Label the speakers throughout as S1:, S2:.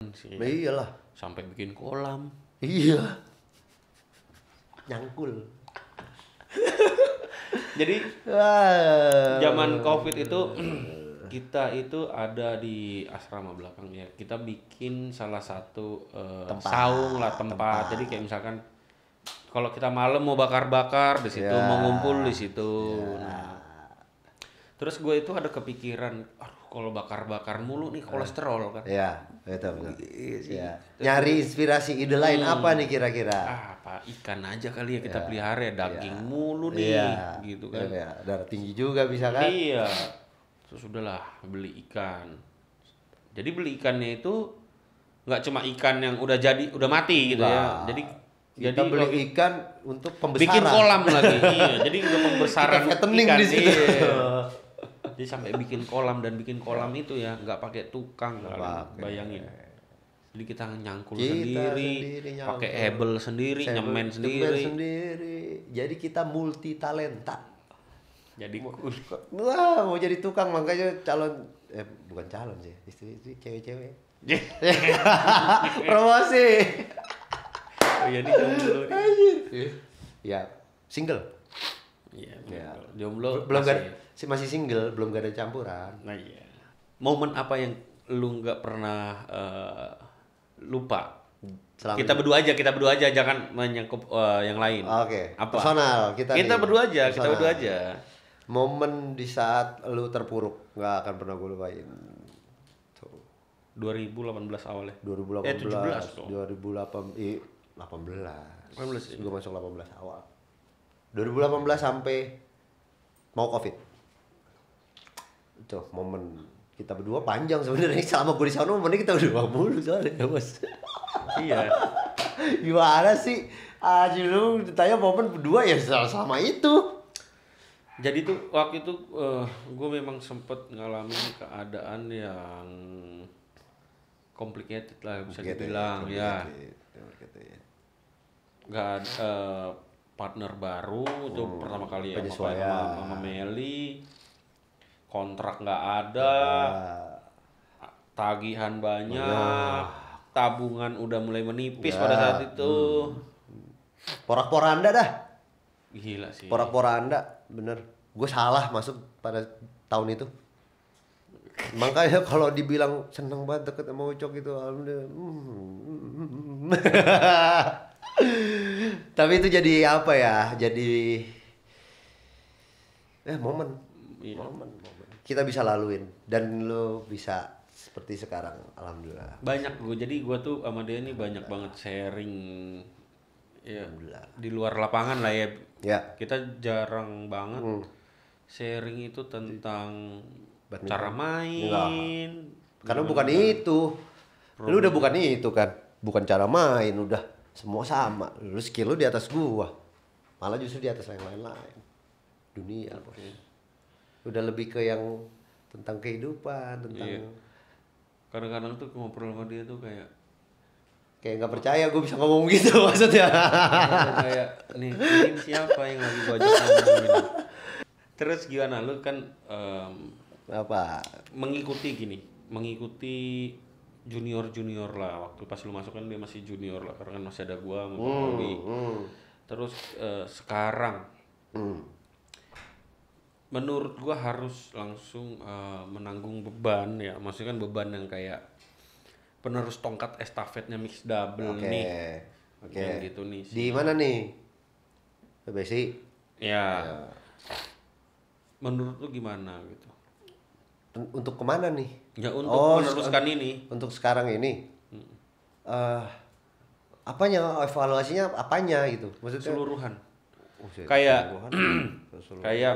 S1: demen sih.
S2: Iyalah.
S1: Sampai bikin kolam.
S2: Iya. Nyangkul.
S1: Jadi
S2: Wah.
S1: zaman COVID itu kita itu ada di asrama belakang ya. Kita bikin salah satu saung lah tempat. Jadi kayak misalkan kalau kita malam mau bakar-bakar di situ, mau ngumpul di situ. Nah, terus gue itu ada kepikiran, aduh kalau bakar-bakar mulu nih kolesterol kan.
S2: Iya, betul. Ya. Nyari inspirasi ide lain apa nih kira-kira?
S1: Apa ikan aja kali ya kita pelihara ya, daging mulu nih gitu kan.
S2: Iya, darah tinggi juga bisa kan?
S1: Iya. Terus udahlah beli ikan. Jadi beli ikannya itu nggak cuma ikan yang udah jadi, udah mati gitu ya.
S2: Kita beli ikan untuk pembesaran.
S1: Bikin kolam lagi. Iya, jadi untuk pembesaran ikan
S2: di situ.
S1: Iya. Jadi sampai bikin kolam itu ya nggak pakai tukang kalian bayangin. Jadi kita nyangkul sendiri pakai hebel sendiri, nyemen sendiri.
S2: Jadi kita multi talenta.
S1: Jadi
S2: Wah, mau jadi tukang makanya bukan calon sih, istri cewek-cewek. Promosi.
S1: Oh iya nih jomblo nih.
S2: Ya, single.
S1: Iya, jomblo
S2: Belum masih single, belum gak ada campuran.
S1: Nah iya. Momen apa yang lu nggak pernah lupa? Kita berdua aja, jangan menyangkut yang lain.
S2: Oke.
S1: Apa?
S2: Personal kita
S1: berdua aja.
S2: Momen di saat lu terpuruk nggak akan pernah gue lupain.
S1: 2018 awal ya.
S2: 2018.
S1: 17 tuh.
S2: 18. Gue masuk 18 awal. 2018 sampai mau COVID. Itu momen kita berdua panjang sebenarnya. Selama gue di sana momennya kita berdua mulu soalnya, Bos.
S1: Iya.
S2: Gimana sih? Lu ditanya momen berdua ya sama itu.
S1: Jadi tuh waktu itu gue memang sempet ngalamin keadaan yang complicated lah bisa dibilang ya. Gak ada partner baru itu pertama kali ya sama Meli. Kontrak nggak ada, tagihan banyak, tabungan udah mulai menipis pada saat itu.
S2: Porak-poranda dah.
S1: Gila sih.
S2: Porak-poranda, bener. Gue salah masuk pada tahun itu. Makanya kalau dibilang seneng banget deket sama Ucok gitu, alhamdulillah. Tapi itu jadi apa ya? Jadi momen.
S1: Iya.
S2: Momen. Kita bisa laluin dan lo bisa seperti sekarang, alhamdulillah.
S1: Banyak gue tuh sama dia nih banyak banget sharing ya di luar lapangan lah ya. Kita jarang banget sharing itu tentang cara main.
S2: Karena bukan itu. Lu udah bukan itu kan. Bukan cara main, udah semua sama. Lu skill lu di atas gua. Malah justru di atas yang lain-lain. Dunia pokoknya. Udah lebih ke yang tentang kehidupan, tentang
S1: kadang-kadang tuh ngobrol sama dia tuh kayak
S2: nggak percaya gue bisa ngomong gitu maksudnya.
S1: Kayak nih ini siapa yang lagi gue ajak ngomong ini. Terus gimana lu kan
S2: apa
S1: mengikuti junior lah waktu pas lu masuk kan dia masih junior lah karena kan masih ada gua sama Bobby. Terus sekarang menurut gua harus langsung menanggung beban ya, maksudnya kan beban yang kayak penerus tongkat estafetnya mix double nih. Yang gitu nih.
S2: Di mana nih? PBSI?
S1: Ya. Menurut lu gimana gitu?
S2: Untuk kemana nih?
S1: Ya untuk meneruskan ini.
S2: Untuk sekarang ini. Apanya evaluasinya apanya gitu? Maksudnya
S1: keseluruhan. Kayak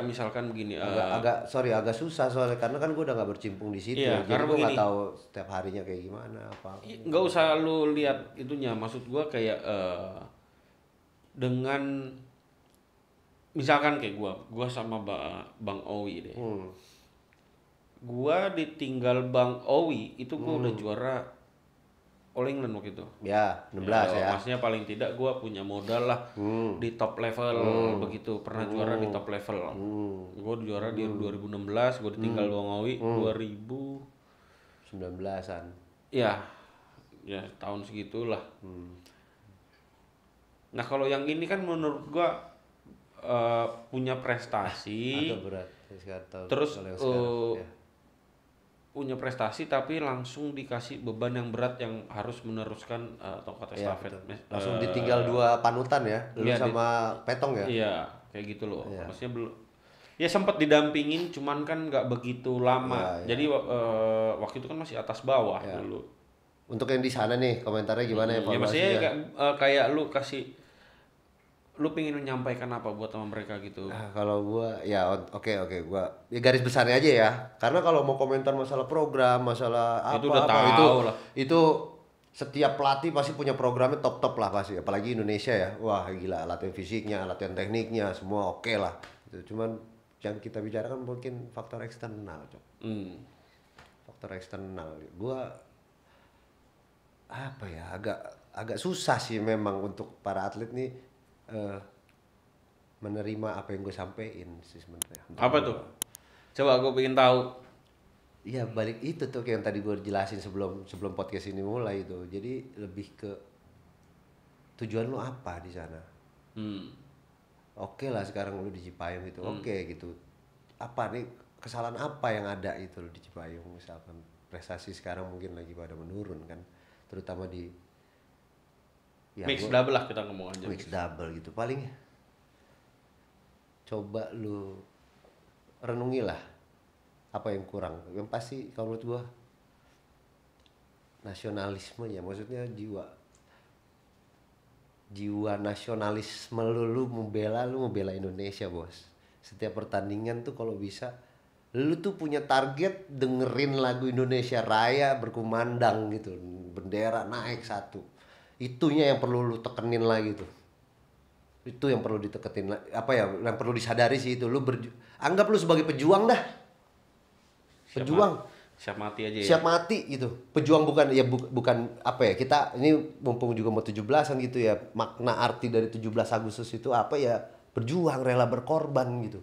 S1: misalkan begini
S2: agak susah soalnya karena kan gue udah nggak bercimpung di situ
S1: iya,
S2: jadi gue nggak tahu setiap harinya kayak gimana apa
S1: nggak usah lu lihat itunya, maksud gue kayak dengan misalkan kayak gue sama Bang Owi deh, gue ditinggal Bang Owi itu gue udah juara All England waktu itu.
S2: Ya, 16 ya.
S1: Maksudnya paling tidak gue punya modal lah di top level begitu. Pernah juara di top level. Gue juara di 2016, gue ditinggal Bang Owi 2019-an. Ya, ya tahun segitulah. Nah kalau yang ini kan menurut gua punya prestasi,
S2: Agak berat sekarang,
S1: terus
S2: kalau yang sekarang, ya.
S1: punya prestasi tapi langsung dikasih beban yang berat yang harus meneruskan tongkat
S2: Iya,
S1: estafet.
S2: betul. Langsung ditinggal 2 panutan ya, lu
S1: iya,
S2: sama Petong ya.
S1: Iya, kayak gitu loh.
S2: Iya.
S1: Maksudnya belum. Ya sempat didampingin, cuman kan nggak begitu lama.
S2: Iya, iya.
S1: Jadi waktu itu kan masih atas bawah
S2: Iya.
S1: dulu.
S2: Untuk yang di sana nih komentarnya gimana
S1: Ya
S2: evaluasinya?
S1: maksudnya kayak lu lu pengen menyampaikan apa buat sama mereka gitu.
S2: Kalau gua ya oke gua ya garis besarnya aja ya. Karena kalau mau komentar masalah program, masalah
S1: Itu udah tahu lah.
S2: itu setiap pelatih pasti punya programnya top lah pasti. Apalagi Indonesia ya. Wah, gila latihan fisiknya, latihan tekniknya semua oke lah. Itu cuman yang kita bicarakan mungkin faktor eksternal, Cok. Faktor eksternal. Gua apa ya agak susah sih memang untuk para atlet nih menerima apa yang gue sampein sih sebenarnya.
S1: Apa tuh? Coba gue pengen tahu.
S2: Iya balik itu tuh kayak yang tadi gue jelasin sebelum podcast ini mulai itu. Jadi lebih ke tujuan lu apa di sana. Oke lah sekarang lu di Cipayung gitu. Oke gitu. Apa nih kesalahan apa yang ada itu lu di Cipayung, misalkan prestasi sekarang mungkin lagi pada menurun kan, terutama di ya
S1: Mix double lah kita ngomong aja.
S2: mix double gitu paling. Coba lu renungi lah apa yang kurang. Yang pasti kalau menurut gua nasionalisme ya, maksudnya jiwa nasionalisme lu membela Indonesia, Bos. Setiap pertandingan tuh kalau bisa lu tuh punya target dengerin lagu Indonesia Raya berkumandang gitu, bendera naik satu. Itunya yang perlu lu tekenin lagi tuh. Itu yang perlu diteketin, apa ya, yang perlu disadari sih itu. Anggap lu sebagai pejuang dah. Pejuang.
S1: Siap mati aja ya.
S2: Siap mati gitu. Pejuang bukan apa ya, kita ini mumpung juga mau 17-an gitu ya. Makna arti dari 17 Agustus itu apa ya? Berjuang, rela berkorban gitu.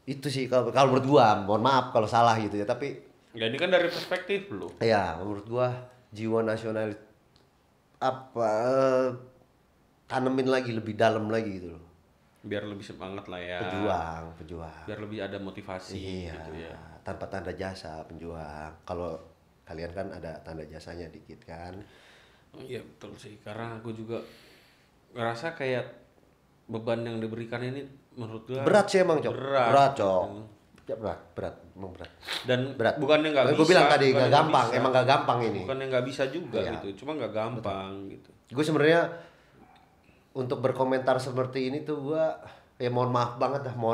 S2: Itu sih kalau menurut gua, mohon maaf kalau salah gitu ya, tapi
S1: ya ini kan dari perspektif lu.
S2: ya menurut gua jiwa nasionalis tanemin lagi lebih dalam lagi gitu loh.
S1: Biar lebih semangat lah ya.
S2: Pejuang.
S1: Biar lebih ada motivasi
S2: Iya,
S1: gitu ya.
S2: tanpa tanda jasa penjuang. Kalau kalian kan ada tanda jasanya dikit kan.
S1: Iya betul sih, karena aku juga ngerasa kayak beban yang diberikan ini menurut gua
S2: Berat sih emang, Cok. Berat, Cok.
S1: gitu.
S2: Emang berat.
S1: Dan
S2: Berat.
S1: bukannya nggak bisa.
S2: Gue bilang tadi
S1: bukannya
S2: nggak gampang,
S1: bisa.
S2: emang nggak gampang ini.
S1: Bukannya nggak bisa juga
S2: Iya.
S1: gitu, cuma nggak gampang gitu.
S2: Gue sebenarnya untuk berkomentar seperti ini tuh gue mohon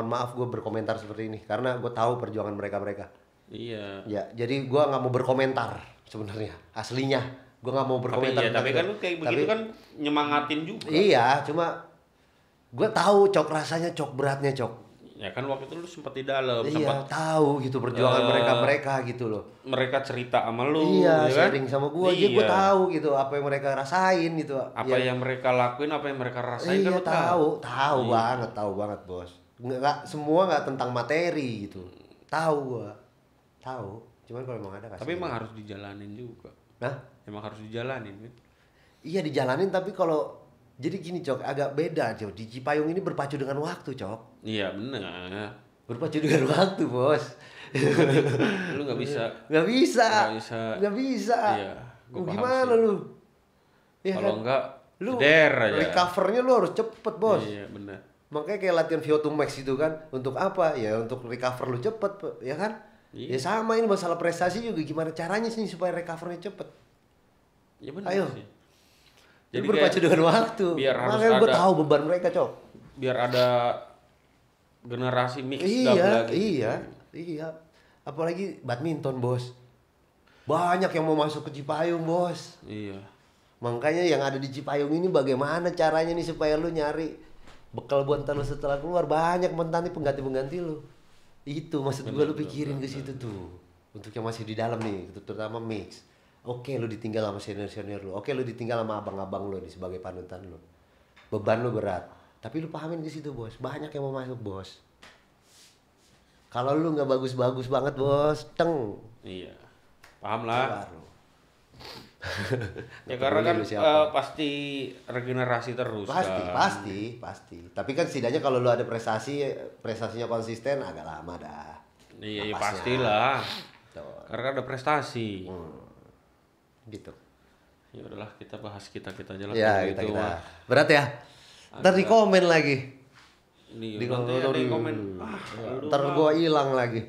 S2: maaf gue berkomentar seperti ini karena gue tahu perjuangan mereka.
S1: Iya.
S2: Ya, jadi gue nggak mau berkomentar sebenarnya aslinya. Gue nggak mau berkomentar.
S1: Tapi kan lu kayak begitu kan nyemangatin juga.
S2: Iya, cuma gue tahu Cok rasanya Cok beratnya Cok.
S1: Ya kan waktu itu lu sempat di dalam,
S2: Iya,
S1: sempat
S2: tahu gitu perjuangan mereka gitu loh.
S1: mereka cerita sama lu,
S2: Iya,
S1: ya kan?
S2: sharing sama gue,
S1: Iya.
S2: gue tahu gitu apa yang mereka rasain gitu.
S1: Apa yang mereka lakuin, apa yang mereka rasain
S2: Iya,
S1: kan lu
S2: tahu banget Bos. Nggak semua nggak tentang materi gitu. Tahu, cuman kalau emang ada kasih.
S1: Tapi emang harus dijalanin juga.
S2: Nah,
S1: Emang harus dijalanin kan?
S2: iya dijalanin tapi kalau jadi gini Cok, agak beda Cok. Di Cipayung ini berpacu dengan waktu Cok.
S1: Iya benar.
S2: Berpacu dengan waktu Bos.
S1: Lu nggak bisa.
S2: Nggak bisa.
S1: Iya. Gua paham
S2: Gimana
S1: sih.
S2: lu? Ya
S1: Kalau
S2: kan?
S1: enggak,
S2: Lu
S1: der aja.
S2: recovernya lu harus cepet Bos.
S1: Iya benar.
S2: Makanya kayak latihan VO2 max itu kan untuk apa? Ya untuk recover lu cepet, ya kan?
S1: Iya.
S2: Ya sama ini masalah prestasi juga gimana caranya sih supaya recovernya cepet.
S1: Ya benar
S2: Ayo.
S1: sih.
S2: Jadi
S1: Jadi
S2: berpacu
S1: kayak
S2: dengan waktu.
S1: biar harus
S2: Makanya gue
S1: ada-
S2: tahu beban mereka Cok.
S1: biar ada generasi mix double lagi.
S2: Iya. Apalagi badminton Bos. Banyak yang mau masuk ke Cipayung Bos.
S1: Iya.
S2: Makanya yang ada di Cipayung ini bagaimana caranya nih supaya lu nyari bekal buat ntar lu setelah keluar, banyak mentani pengganti lu. Itu maksud gue lu pikirin ke situ tuh. Untuk yang masih di dalam nih, terutama mix. Oke lu ditinggal sama senior lu. Oke lu ditinggal sama abang-abang lu nih sebagai panutan lu. Beban lu berat. Tapi lu pahamin ke situ Bos. Banyak yang mau masuk Bos. Kalau lu nggak bagus-bagus banget Bos,
S1: Iya. Paham lah.
S2: keluar lu.
S1: Ya
S2: Nggak
S1: karena kan
S2: peduli lu siapa.
S1: pasti regenerasi terus
S2: Pasti,
S1: kan.
S2: pasti. Tapi kan setidaknya kalau lu ada prestasinya konsisten agak lama dah.
S1: Iya, ya
S2: Napasnya.
S1: pastilah.
S2: Tuh.
S1: Karena kan ada prestasi.
S2: Gitu.
S1: Ya udahlah kita bahas kita aja lah
S2: Ya,
S1: kalau
S2: kita
S1: itu
S2: kita.
S1: mah.
S2: Berat ya? Ntar di komen lagi.
S1: Nih,
S2: Di
S1: nanti ada yang komen. Lu
S2: Ntar
S1: mah,
S2: gua hilang lagi.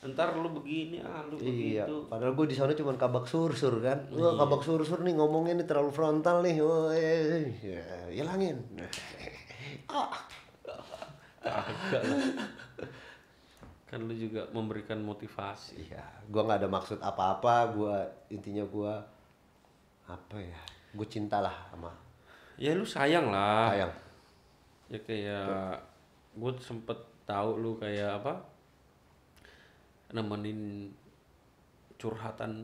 S1: ntar lu begini, lu
S2: Iya,
S1: begitu.
S2: padahal gue di sana cuma kabak sursur kan. Wah, kabak sursur nih ngomongnya nih terlalu frontal nih. Wah, ya, hilangin.
S1: Agak lah. Kan lu juga memberikan motivasi.
S2: Iya, gua nggak ada maksud apa-apa. Intinya gua apa ya? Gue cintalah sama
S1: Ya lu sayang lah.
S2: sayang.
S1: Ya kayak gue sempet tahu lu kayak apa, nemenin curahan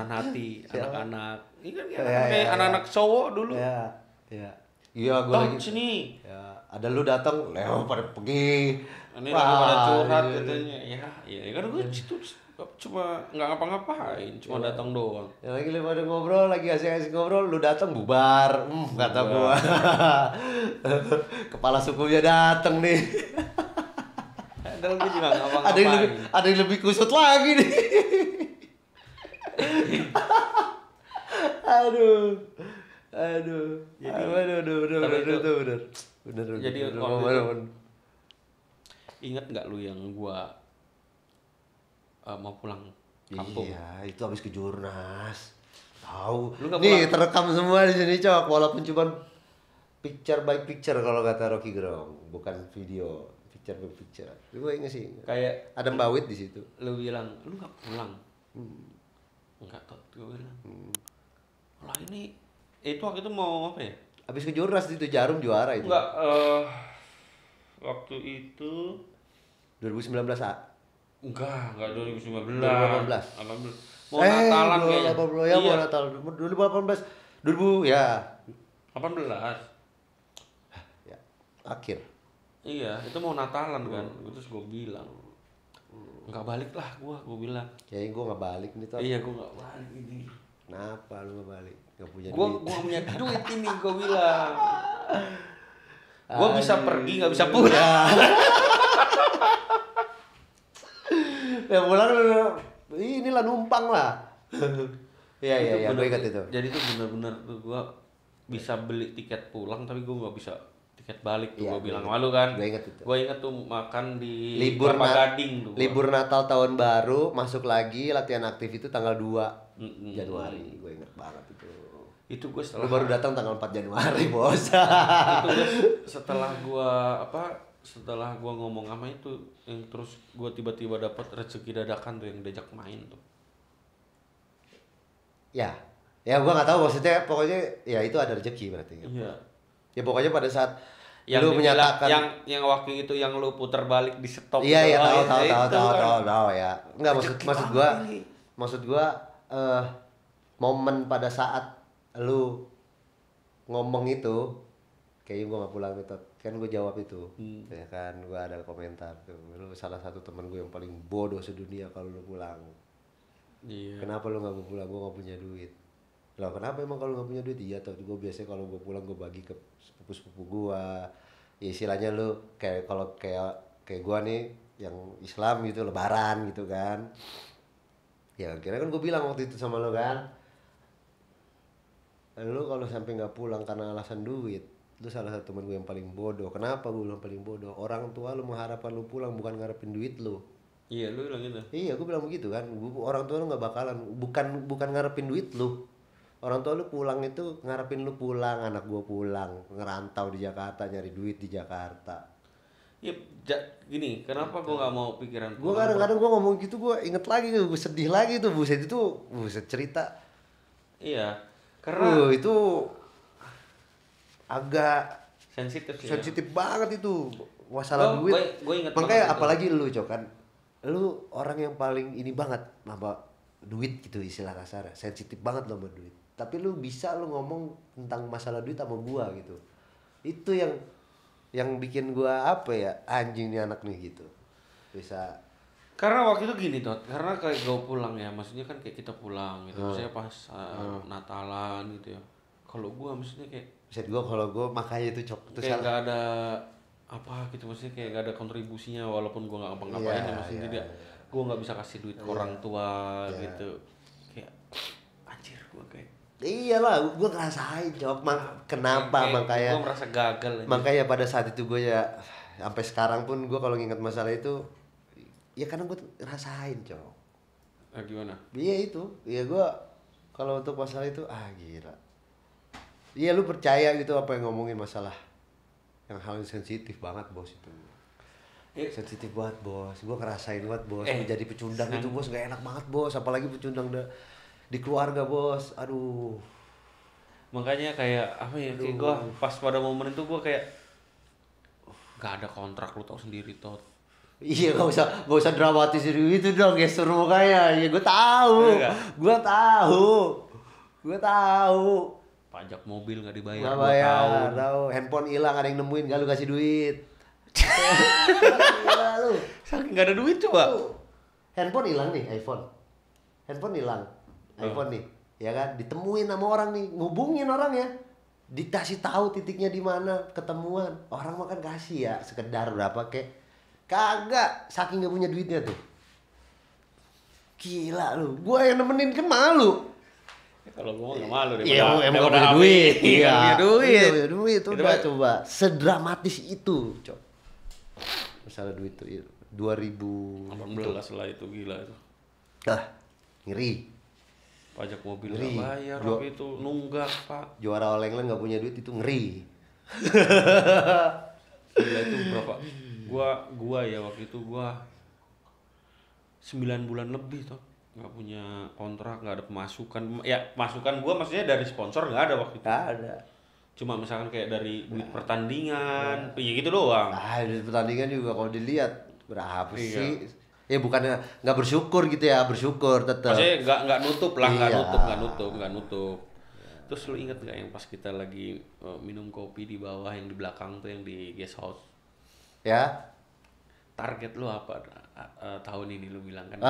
S1: hati anak-anak. Ini kan kayak anak-anak cowok dulu.
S2: Ya, ya. Iya, gue lagi.
S1: Sini.
S2: Ya, ada lu datang, lewat pada pergi.
S1: Ini lagi pada curhat katanya. Ya kan gue situ cuma nggak ngapa-ngapain, cuma datang doang.
S2: Ya lagi pada ngobrol, lagi asik-asik ngobrol, lu datang bubar. Kata gua. Kepala sukunya datang nih.
S1: Padahal gue juga nggak ngapa-ngapain.
S2: Ada yang lebih kusut lagi nih. Aduh. Bener.
S1: Jadi waktu itu ingat nggak lu yang gua mau pulang kampung?
S2: Iya, itu habis ke Jurnas. Tahu.
S1: Lu nggak
S2: Nih,
S1: pulang?
S2: terekam semua di sini, Cok. Walaupun cuma picture by picture kalau kata Rocky Gerung, bukan video, picture by picture. Gue inget sih.
S1: Kayak
S2: Ada Mbak Wit di situ.
S1: lu bilang lu nggak pulang. Enggak tuh, gue bilang. Lah ini itu waktu itu mau apa ya?
S2: Habis ke Jurnas itu Jarum juara itu.
S1: Enggak, waktu itu
S2: 2019 A.
S1: enggak 2019.
S2: 2018.
S1: 18. Mau Natalan kayaknya.
S2: 2018 ya, mau Natal 2018. 2000 ya.
S1: 18.
S2: Ya, akhir.
S1: Iya, itu mau Natalan kan. Terus gue bilang, enggak balik lah gue bilang.
S2: Kayaknya gue nggak balik nih tuh.
S1: Iya, gue enggak balik ini.
S2: Kenapa lu nggak balik? Nggak punya
S1: Gue
S2: duit.
S1: gua punya duit ini, gue bilang. Gue bisa pergi, nggak bisa pulang.
S2: Ya pulang inilah numpang lah. Iya, gue ingat itu.
S1: Jadi itu benar-benar tuh gue bisa beli tiket pulang, tapi gue nggak bisa tiket balik tuh.
S2: Iya,
S1: Gue bilang malu kan.
S2: Gue ingat itu.
S1: Gue ingat tuh makan di
S2: Libur
S1: Kelapa Gading tuh.
S2: Libur Natal tahun baru masuk lagi latihan aktif itu tanggal 2 Januari. Gue ingat banget itu.
S1: Itu gue
S2: Lu
S1: setelah
S2: baru datang tanggal 4 Januari, Bos.
S1: itu gue setelah gue ngomong sama itu, yang terus gue tiba-tiba dapat rezeki dadakan tuh yang diajak main tuh.
S2: Ya gue nggak tahu maksudnya, pokoknya ya itu ada rezeki berarti.
S1: Iya.
S2: Ya pokoknya pada saat
S1: Yang
S2: lu menyatakan
S1: yang waktu itu yang lu puter balik di stop.
S2: iya
S1: itu.
S2: tahu ya. Enggak maksud gua momen pada saat lu ngomong itu kayaknya gua nggak pulang itu kan, gue jawab itu ya kan, gua ada komentar tuh, lu salah satu teman gue yang paling bodoh sedunia kalau lu pulang.
S1: Iya.
S2: Kenapa lu nggak mau pulang? Gua nggak punya duit. Lah kenapa emang kalau nggak punya duit? Iya tuh, gue biasanya kalau gue pulang gue bagi ke sepupu-sepupu gue. Ya istilahnya lu kayak kalau kayak gue nih yang Islam gitu, lebaran gitu kan. Ya kira kan gue bilang waktu itu sama lu kan, lu kalau sampai nggak pulang karena alasan duit, lu salah satu teman gue yang paling bodoh. Kenapa gue bilang paling bodoh? Orang tua lu mengharapkan lu pulang bukan ngarepin duit lu.
S1: Iya, lu bilang gitu.
S2: Iya, gue bilang begitu kan. Orang tua lu nggak bakalan, bukan ngarepin duit lu. Orang tua lu pulang itu ngarepin lu pulang, anak gua pulang, ngerantau di Jakarta, nyari duit di Jakarta.
S1: Iya, gini, kenapa gua nggak mau pikiran
S2: Gua kadang-kadang gua ngomong gitu, gua inget lagi, gua sedih lagi tuh, buset cerita.
S1: Iya, karena
S2: Itu agak
S1: sensitif sih.
S2: sensitif banget itu masalah duit.
S1: Gue ingat
S2: Makanya
S1: banget
S2: apalagi lu, Cok, kan. Lu orang yang paling ini banget sama duit gitu, istilah kasar, sensitif banget lo sama duit. Tapi lu bisa lu ngomong tentang masalah duit sama gua gitu. Itu yang bikin gua apa ya, anjing nih anak nih gitu. Bisa
S1: Karena waktu itu gini Tot, karena kayak gue pulang ya, maksudnya kan kayak kita pulang gitu, maksudnya pas Natalan gitu ya. Kalau gue maksudnya kayak
S2: Set gue kalau gue makanya itu cok itu
S1: kayak
S2: salah.
S1: nggak ada apa gitu, maksudnya kayak nggak ada kontribusinya walaupun gue nggak ngapa-ngapain ya, maksudnya dia gue nggak bisa kasih duit ke orang tua gitu, kayak anjir gue kayak
S2: Iyalah, gue ngerasain cok. Kenapa makanya?
S1: gue merasa gagal aja.
S2: Makanya pada saat itu gue ya sampai sekarang pun gue kalau nginget masalah itu ya karena gue ngerasain cok.
S1: Gimana?
S2: Iya itu, iya gue kalau untuk masalah itu gila. Iya lu percaya gitu apa yang ngomongin masalah yang hal yang sensitif banget bos itu. Sensitif banget bos, gue ngerasain banget bos. Menjadi pecundang itu bos gak enak banget bos, apalagi pecundang di keluarga bos. Aduh.
S1: Makanya kayak apa ya, kayak gue pas pada momen itu gue kayak gak ada kontrak, lu tau sendiri Tot.
S2: Iya gak usah dramatis itu dong gestur mukanya. Ya gue tahu. Gue tahu.
S1: Pajak mobil gak dibayar
S2: Gak
S1: 2
S2: bayar,
S1: tahun.
S2: tahu. Handphone hilang ada yang nemuin gak lu kasih duit. Gila lu.
S1: Saking gak ada duit coba.
S2: Handphone hilang nih, handphone hilang iPhone nih, ya kan, ditemuin sama orang nih, ngubungin orang ya, dikasih tahu titiknya di mana, ketemuan, orang makan kasih ya, sekedar berapa kek, kagak, saking gak punya duitnya tuh, gila lu, gua yang nemenin kan malu.
S1: Ya, kalau gua nggak malu deh.
S2: Iya, emang gak punya duit, iya, punya duit, coba, sedramatis itu, cok, masalah duit tuh,
S1: 2018 lah itu, gila itu.
S2: Ngeri.
S1: Pajak mobil nggak bayar, waktu itu nunggak pak.
S2: Juara All England nggak punya duit itu ngeri.
S1: Gila itu berapa? Gua ya waktu itu gua 9 bulan lebih tuh nggak punya kontrak, nggak ada pemasukan. Ya pemasukan gua maksudnya dari sponsor nggak ada waktu itu.
S2: Nggak ada.
S1: Cuma misalkan kayak dari duit pertandingan, ya gitu doang.
S2: Duit pertandingan juga kalau dilihat berapa sih? Ya bukannya nggak bersyukur gitu ya, bersyukur tetap.
S1: Maksudnya nggak nutup lah, nggak nutup. Terus lu inget nggak yang pas kita lagi minum kopi di bawah yang di belakang tuh yang di guest house?
S2: Ya.
S1: Target lu apa tahun ini lu bilang kan?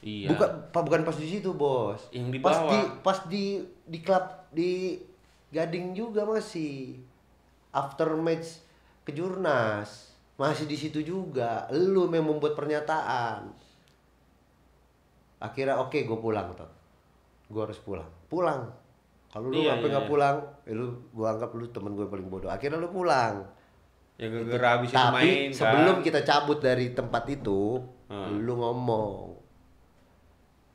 S1: Iya.
S2: Bukan pas di situ bos.
S1: Yang di bawah.
S2: Pas di klub di Gading juga masih. After match Kejurnas. Masih di situ juga, lu memang membuat pernyataan. Akhirnya oke, gue pulang tuh. Gue harus pulang. Kalau lu sampai nggak pulang, gue anggap lu temen gue paling bodoh. Akhirnya lu pulang.
S1: Ya gara-gara habis itu main.
S2: Tapi sebelum kita cabut dari tempat itu, lu ngomong,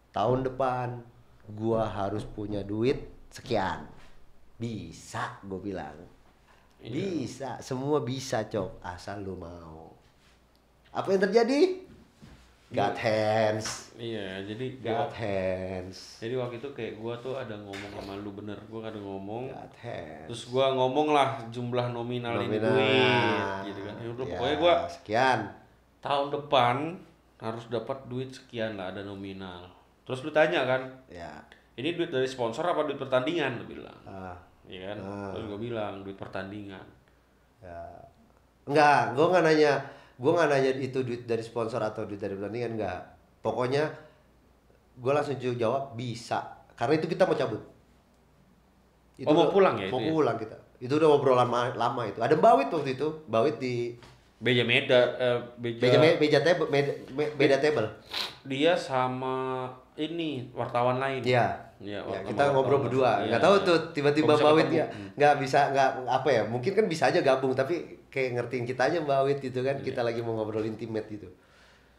S2: tahun depan gue harus punya duit sekian. Bisa, gue bilang. Bisa, semua bisa cok, asal lu mau. Apa yang terjadi? God hands.
S1: Iya, jadi
S2: God hands.
S1: Jadi waktu itu kayak gua tuh ada ngomong sama lu, bener, gua ada ngomong.
S2: God hands.
S1: Terus gua ngomong lah jumlah nominal ini duit, gitu kan. Ya, pokoknya gua
S2: sekian.
S1: Tahun depan harus dapat duit sekian lah, ada nominal. Terus lu tanya kan? Ya. Ini duit dari sponsor apa duit pertandingan, lu bilang. Iya kan? Terus gue bilang duit pertandingan.
S2: Ya. Enggak, gue nggak nanya itu duit dari sponsor atau duit dari pertandingan, enggak. Pokoknya gue langsung jawab bisa, karena itu kita mau cabut. Itu
S1: mau pulang ya?
S2: Mau pulang kita. Itu udah obrolan lama itu. Ada Bawit waktu itu, Bawit di
S1: beda
S2: table.
S1: Dia sama ini wartawan lain.
S2: Iya. Ya, kita ngobrol berdua. Nggak tahu tuh tiba-tiba Bawit ya nggak apa ya? Mungkin kan bisa aja gabung, tapi kayak ngertiin kita aja Bawit gitu kan. Kita lagi mau ngobrol intimate gitu.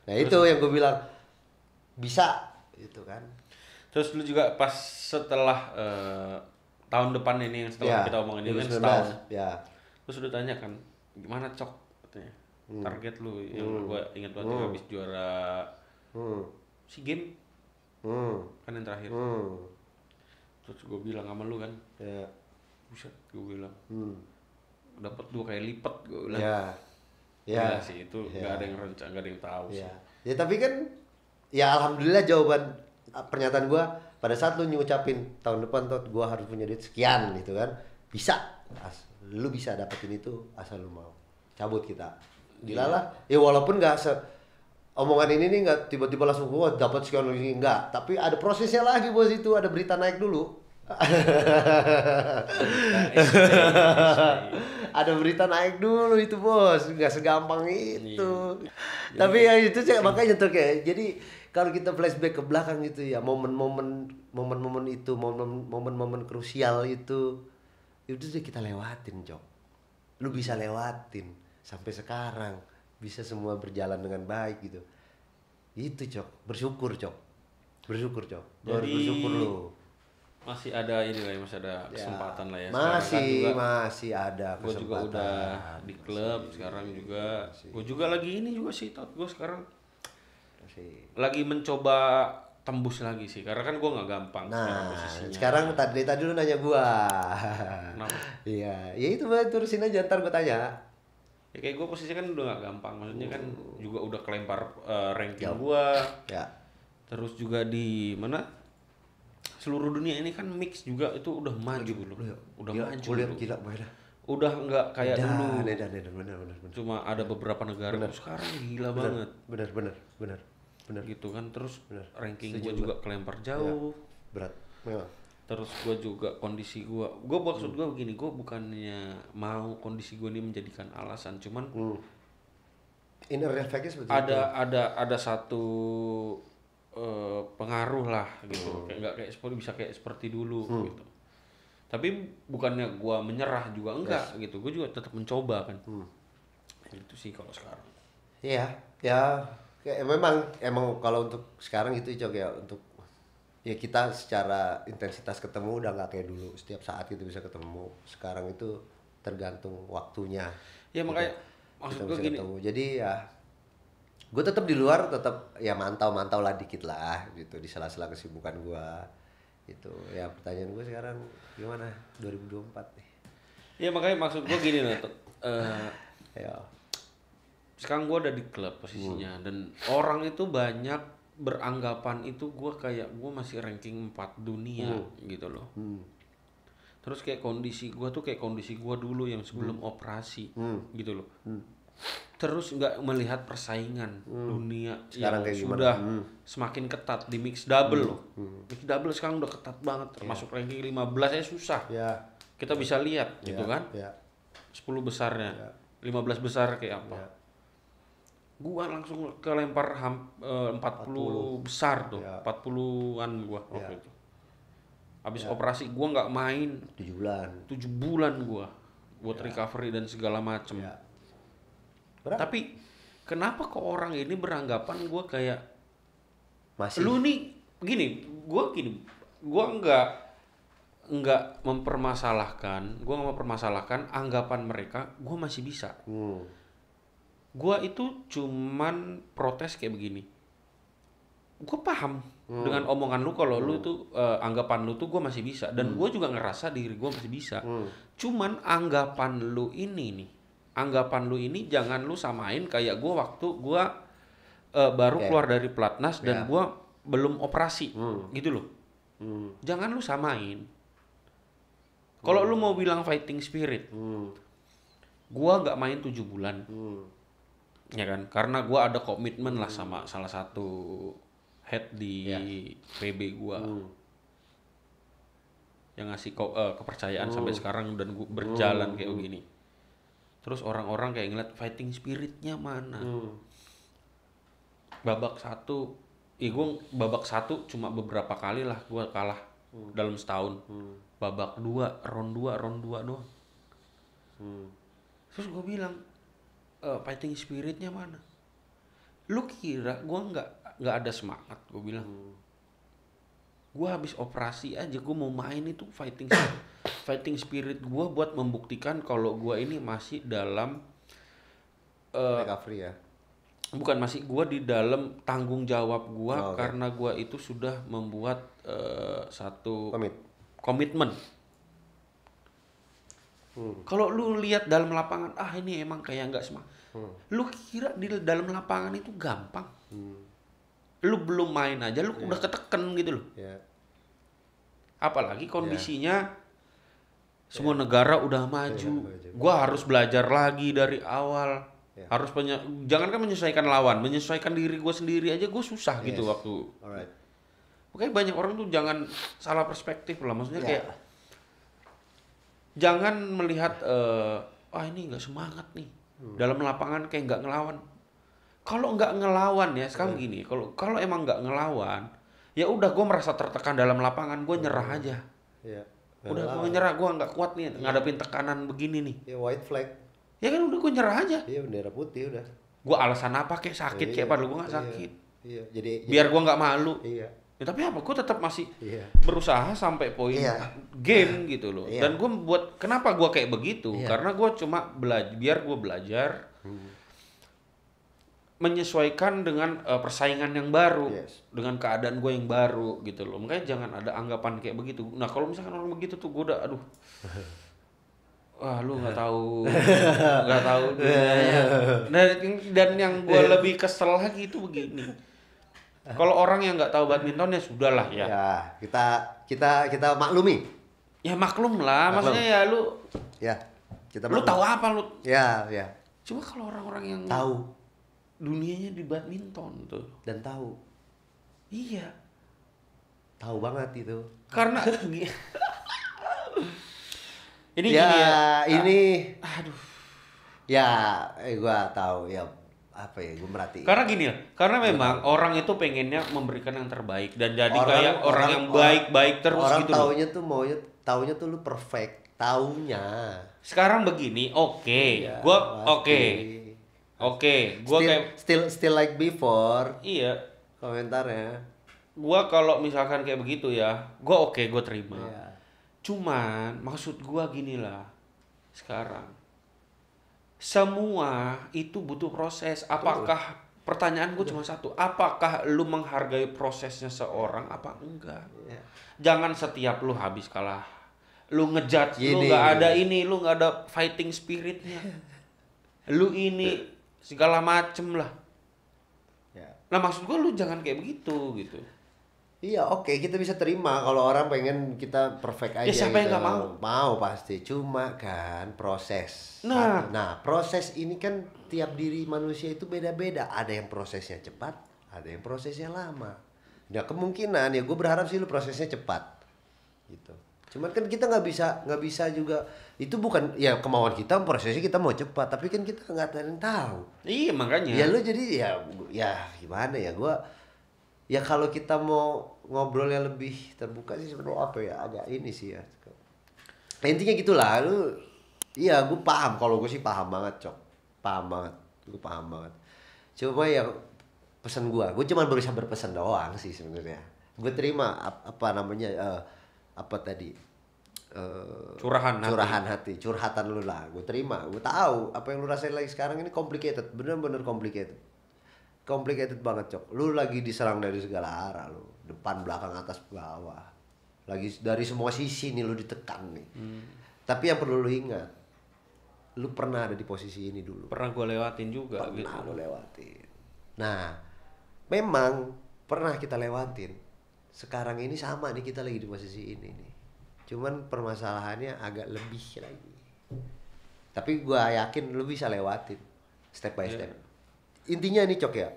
S2: Nah itu yang gue bilang bisa gitu kan.
S1: Terus lu juga pas setelah tahun depan ini yang setelah kita omongin ini kan setahun. Ya. Terus udah tanya kan gimana cok katanya target lu yang gue ingat banget habis juara SEA Games kan yang terakhir. Terus gue bilang sama lu kan, buset, gue bilang dapat 2 kali lipat, gue bilang. Ya sih itu nggak ada yang rencana, nggak ada yang tahu sih.
S2: Ya tapi kan ya alhamdulillah jawaban pernyataan gue pada saat lu ngucapin tahun depan tuh gue harus punya duit sekian gitu kan, bisa, lu bisa dapetin itu asal lu mau cabut kita. Gila lah, ya walaupun nggak omongan ini nih nggak tiba-tiba langsung wah dapat sekian ini enggak, tapi ada prosesnya lagi bos, itu ada berita naik dulu. Ada berita naik dulu itu bos, nggak segampang itu. Tapi ya itu sih makanya tuh kayak jadi kalau kita flashback ke belakang gitu ya, momen-momen itu, momen-momen krusial itu tuh kita lewatin, Cok. Lu bisa lewatin sampai sekarang, bisa semua berjalan dengan baik gitu. Itu, Cok. Bersyukur, Cok. Bersyukur, Cok.
S1: Jadi
S2: Bersyukur lu.
S1: masih ada ini lah ya, masih ada kesempatan lah ya.
S2: Masih ada
S1: gue juga udah di klub sekarang juga. Gue juga lagi ini juga sih, gue sekarang lagi mencoba tembus lagi sih, karena kan gue nggak gampang.
S2: Nah, sekarang tadi lu nanya gua.
S1: Kenapa?
S2: Iya, ya itu terusin aja, ntar gua tanya.
S1: Ya kayak gue posisinya kan udah nggak gampang, maksudnya kan juga udah kelempar ranking gua.
S2: Ya.
S1: Terus juga di mana? Seluruh dunia ini kan mix juga itu udah maju loh. Udah
S2: gila,
S1: maju.
S2: Gila, beda.
S1: Udah nggak kayak dulu.
S2: Bener.
S1: Cuma ada beberapa negara sekarang gila banget.
S2: Bener.
S1: Gitu kan, terus ranking gue juga kelempar jauh.
S2: Ya, berat memang.
S1: Terus gue juga kondisi gue maksud gue begini, gue bukannya mau kondisi gue ini menjadikan alasan, cuman
S2: inner effect-nya seperti
S1: ada satu pengaruh lah gitu, kayak nggak kayak seperti dulu gitu. Tapi bukannya gue menyerah juga enggak gitu, gue juga tetap mencoba kan. Itu sih kalau sekarang.
S2: Iya, ya kayak emang kalau untuk sekarang itu Cok ya, untuk ya kita secara intensitas ketemu udah nggak kayak dulu setiap saat itu bisa ketemu. Sekarang itu tergantung waktunya.
S1: Ya makanya maksud gue gini.
S2: Ketemu. Jadi ya gue tetap di luar, tetap ya mantau lah dikit lah gitu di sela-sela kesibukan gue itu. Ya pertanyaan gue sekarang gimana 2024 nih?
S1: Ya makanya maksud gue gini lah,
S2: ya.
S1: Sekarang gue ada di klub posisinya dan orang itu banyak beranggapan itu gue kayak gue masih ranking 4 dunia gitu loh. Terus kayak kondisi gue tuh kayak kondisi gue dulu yang sebelum operasi gitu loh. Terus nggak melihat persaingan dunia
S2: sekarang
S1: yang
S2: sudah
S1: semakin ketat di mix double loh. Mix double sekarang udah ketat banget, termasuk ranking 15 aja susah. Kita bisa lihat gitu kan. 10 besarnya, 15 besar kayak apa. Gua langsung kelempar 40 besar tuh, 40-an gua waktu itu. Habis operasi gua nggak main 7 bulan gua buat recovery dan segala macem. Tapi kenapa kok orang ini beranggapan gua kayak masih lu nih gini, gua nggak mempermasalahkan anggapan mereka gua masih bisa. Gua itu cuman protes kayak begini. Gua paham dengan omongan lu kalau lu tuh anggapan lu tuh gua masih bisa, dan gua juga ngerasa diri gua masih bisa. Cuman anggapan lu ini jangan lu samain kayak gua waktu gua baru keluar dari pelatnas dan gua belum operasi gitu loh. Jangan lu samain. Kalau lu mau bilang fighting spirit, gua nggak main 7 bulan. Ya kan, karena gue ada komitmen lah sama salah satu head di PB gue yang ngasih kepercayaan sampai sekarang dan gue berjalan kayak begini. Terus orang-orang kayak ngeliat fighting spiritnya mana. Babak satu cuma beberapa kali lah gue kalah dalam setahun. Babak 2, round 2 doang. Terus gue bilang, fighting spiritnya mana? Lu kira gue nggak ada semangat? Gue bilang, gue habis operasi aja gue mau main itu fighting spirit gue buat membuktikan kalau gue ini masih dalam
S2: recovery ya.
S1: Bukan, masih gue di dalam tanggung jawab gue karena gue itu sudah membuat satu komitmen. Kalau lu lihat dalam lapangan, ini emang kayak nggak semangat. Lu kira di dalam lapangan itu gampang? Lu belum main aja, lu udah keteken gitu loh. Apalagi kondisinya semua negara udah maju. Gua harus belajar lagi dari awal.
S2: Yeah.
S1: Jangankan menyesuaikan lawan, menyesuaikan diri gue sendiri aja gue susah gitu waktu.
S2: Alright.
S1: Makanya banyak orang tuh jangan salah perspektif lah, maksudnya
S2: Yeah.
S1: kayak jangan melihat ini nggak semangat nih dalam lapangan kayak nggak ngelawan. Kalau nggak ngelawan ya sekarang gini, kalau emang nggak ngelawan, ya udah gue merasa tertekan dalam lapangan, gue nyerah aja.
S2: Yeah.
S1: Udah gue nyerah, gue nggak kuat nih ngadepin tekanan begini nih.
S2: Ya white flag.
S1: Ya kan udah gue nyerah aja.
S2: Iya bendera putih udah.
S1: Gue alasan apa kayak sakit kayak padahal gue nggak sakit.
S2: Iya. Jadi
S1: biar gue nggak malu.
S2: Iya.
S1: Ya, tapi apa? Gue tetap masih
S2: Iya.
S1: berusaha sampai poin game gitu loh.
S2: Iya.
S1: Dan gue kenapa gue kayak begitu?
S2: Iya.
S1: Karena gue cuma biar gue belajar menyesuaikan dengan persaingan yang baru, dengan keadaan gue yang baru gitu loh. Makanya jangan ada anggapan kayak begitu. Nah kalau misalkan orang begitu tuh gue udah aduh. Wah lu nggak tahu dunianya. Dan yang gue lebih kesel lagi itu begini. Kalau orang yang nggak tahu badminton ya sudahlah ya.
S2: Ya kita maklumi.
S1: Ya maklum lah, maksudnya ya lu.
S2: Ya kita.
S1: Lu tahu apa lu?
S2: Ya.
S1: Cuma kalau orang-orang yang
S2: tahu
S1: dunianya di badminton tuh
S2: dan tahu.
S1: Iya.
S2: Tahu banget itu.
S1: Karena ini
S2: ya,
S1: gini ya.
S2: Ini
S1: aduh.
S2: Ya, gua tahu ya apa ya, gua merhatiin.
S1: Karena gini ya, karena memang orang itu pengennya memberikan yang terbaik dan jadi kayak orang yang baik-baik terus
S2: orang
S1: gitu.
S2: Orang taunya tuh lu perfect, taunya.
S1: Sekarang begini, gua kayak
S2: still like before.
S1: Iya.
S2: Komentarnya.
S1: Gua kalau misalkan kayak begitu ya, gua terima.
S2: Iya.
S1: Cuman maksud gua gini lah, sekarang semua itu butuh proses. Apakah pertanyaan gua cuma satu, apakah lu menghargai prosesnya seorang apa enggak?
S2: Iya.
S1: Jangan setiap lu habis kalah, lu ngejudge, lu nggak ada ini, lu nggak ada fighting spiritnya, lu ini segala macem lah.
S2: Ya.
S1: Nah maksud gua lu jangan kayak begitu gitu.
S2: Iya, kita bisa terima kalau orang pengen kita perfect aja.
S1: Ya siapa yang
S2: gitu.
S1: nggak mau?
S2: Mau pasti, cuma kan proses.
S1: Nah,
S2: proses ini kan tiap diri manusia itu beda-beda. Ada yang prosesnya cepat, ada yang prosesnya lama. Nah kemungkinan ya gue berharap sih lu prosesnya cepat, gitu. Cuman kan kita nggak bisa juga, itu bukan ya kemauan kita, prosesnya kita mau cepat, tapi kan kita nggak ada yang tahu.
S1: Iya makanya.
S2: Ya lu jadi ya gimana ya, gue ya kalau kita mau ngobrolnya lebih terbuka sih sebenarnya apa ya, agak ini sih ya. Intinya gitulah, lu iya gue paham, kalau gue sih paham banget gue paham banget. Cuma ya pesan gue cuma berusaha berpesan doang sih sebenarnya. Gue terima apa namanya apa tadi
S1: curahan hati,
S2: curhatan lu lah, gue terima, gue tahu apa yang lu rasain lagi sekarang ini complicated, bener-bener complicated banget Cok. Lu lagi diserang dari segala arah, lu depan belakang atas bawah, lagi dari semua sisi nih lu ditekan nih. Tapi yang perlu lu ingat, lu pernah ada di posisi ini dulu,
S1: pernah gue lewatin juga
S2: pernah
S1: gitu.
S2: lu lewatin. Nah memang pernah kita lewatin, sekarang ini sama nih kita lagi di posisi ini nih, cuman permasalahannya agak lebih lagi, tapi gua yakin lu bisa lewatin step by step. Intinya nih Cok ya,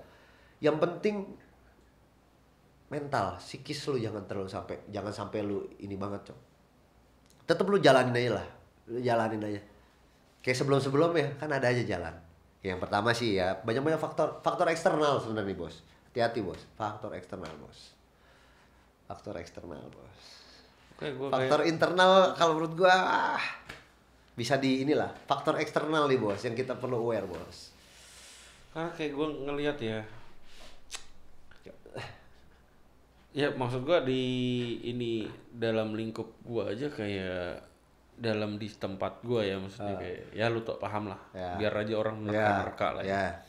S2: yang penting mental, psikis lu jangan sampai lu ini banget Cok. Tetap lu jalanin aja lah, kayak sebelumnya kan ada aja jalan. Yang pertama sih ya banyak faktor eksternal sebenarnya bos, hati-hati bos, faktor eksternal bos. Faktor internal kalau menurut gua bisa di inilah, faktor eksternal nih bos yang kita perlu aware bos.
S1: Karena kayak gue ngelihat ya maksud gue di ini dalam lingkup gue aja kayak dalam di tempat gue ya, maksudnya kayak ya lu tak paham lah, biar aja orang menerka lah ya.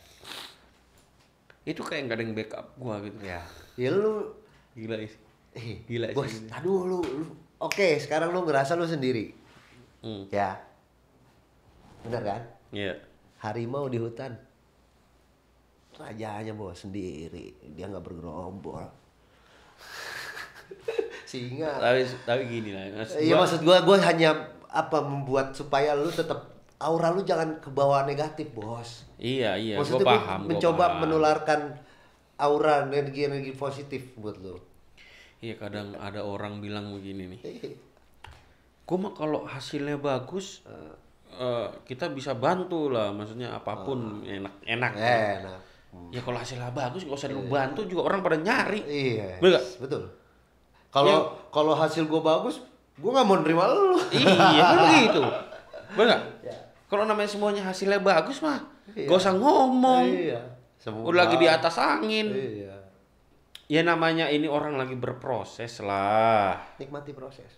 S1: Itu kayak nggak ada yang backup gue gitu
S2: ya lu
S1: gila
S2: bos
S1: sih.
S2: Aduh lu oke, sekarang lu ngerasa lu sendiri ya bener kan?
S1: Iya.
S2: Harimau di hutan, rajanya bos sendiri, dia nggak bergerombol. Singa.
S1: Tapi gini lah.
S2: Iya maksud gua hanya membuat supaya lu tetap aura lu jangan ke bawah negatif, Bos.
S1: Iya,
S2: Maksudnya
S1: gua paham.
S2: gua mencoba menularkan aura energi positif buat lu.
S1: Iya, kadang ada orang bilang begini nih. Gua mah kalau hasilnya bagus, kita bisa bantu lah, maksudnya apapun enak.
S2: Enak.
S1: Ya kalau hasilnya bagus nggak usah lu bantu juga orang pada nyari.
S2: Iya.
S1: Bener nggak?
S2: Betul. Kalau hasil gua bagus, gua nggak mau nerima lu.
S1: Iya, kan gitu. Bener nggak? Ya. Kalau namanya semuanya hasilnya bagus mah, gak usah ngomong.
S2: Iya.
S1: Udah lagi di atas angin.
S2: Iya.
S1: Ya namanya ini orang lagi berproses lah.
S2: Nikmati proses.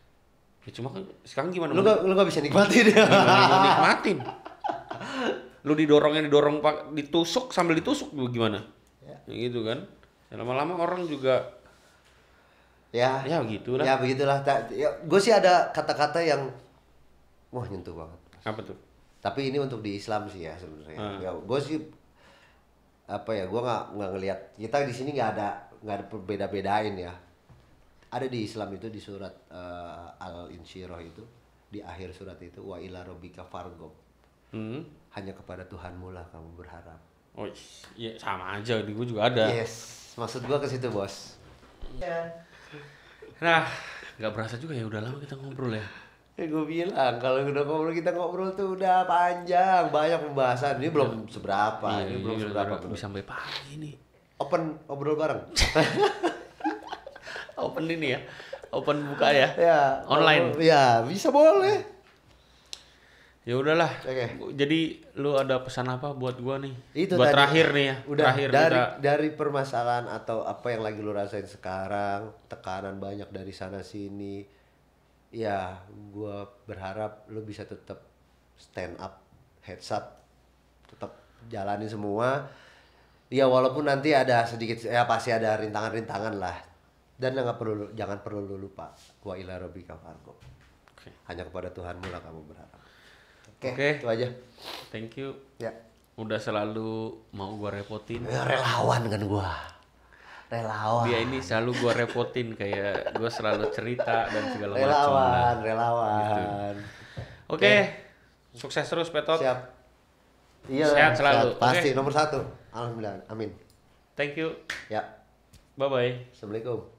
S1: Ya cuma kan sekarang gimana?
S2: Lu gak bisa nikmatin.
S1: Gimana mau nikmatin? Lu didorong ditusuk sambil ditusuk lu gimana? Ya gitu kan. Ya, lama-lama orang juga ya begitulah.
S2: Ya begitulah. Ya, gue sih ada kata-kata yang wah nyentuh banget.
S1: Apa tuh?
S2: Tapi ini untuk di Islam sih ya sebenarnya. Ya, gue sih gue nggak ngelihat kita di sini nggak ada berbeda-bedain ya. Ada di Islam itu di surat Al-Insyirah itu di akhir surat itu wa ila rabbika farghab. Hanya kepada Tuhanmu lah kamu berharap.
S1: Oh iya sama aja di gue juga ada.
S2: Yes, maksud gue ke situ bos.
S1: Nah nggak berasa juga ya udah lama kita ngobrol ya.
S2: Gue bilang kalau udah kita ngobrol tuh udah panjang, banyak pembahasan. Ini belum seberapa, ini belum seberapa.
S1: Bisa sampai pagi nih.
S2: Open ngobrol bareng.
S1: Open ini ya, open buka ya.
S2: Ya.
S1: Online.
S2: Ya bisa boleh.
S1: Ya udahlah.
S2: Okay.
S1: Jadi lu ada pesan apa buat gua nih?
S2: Itu
S1: buat
S2: tadi,
S1: terakhir nih ya.
S2: Udah
S1: terakhir
S2: dari permasalahan atau apa yang lagi lu rasain sekarang, tekanan banyak dari sana sini. Ya, gua berharap lu bisa tetap stand up, heads up, tetap jalani semua. Ya walaupun nanti ada sedikit, ya pasti ada rintangan-rintangan lah. Dan jangan perlu lu lupa, wa ila rabbika farghab.
S1: Okay.
S2: Hanya kepada Tuhanmu lah kamu berharap.
S1: Oke.
S2: Itu aja.
S1: Thank you.
S2: Ya.
S1: Udah selalu mau gua repotin.
S2: Relawan kan gua. Relawan.
S1: Dia ini selalu gua repotin kayak gua selalu cerita dan segala macam.
S2: Relawan.
S1: Gitu. Oke. Sukses terus Petot.
S2: Siap. Iya.
S1: Sehat selalu.
S2: Pasti nomor 1. Alhamdulillah. Amin.
S1: Thank you.
S2: Ya.
S1: Bye bye.
S2: Assalamualaikum.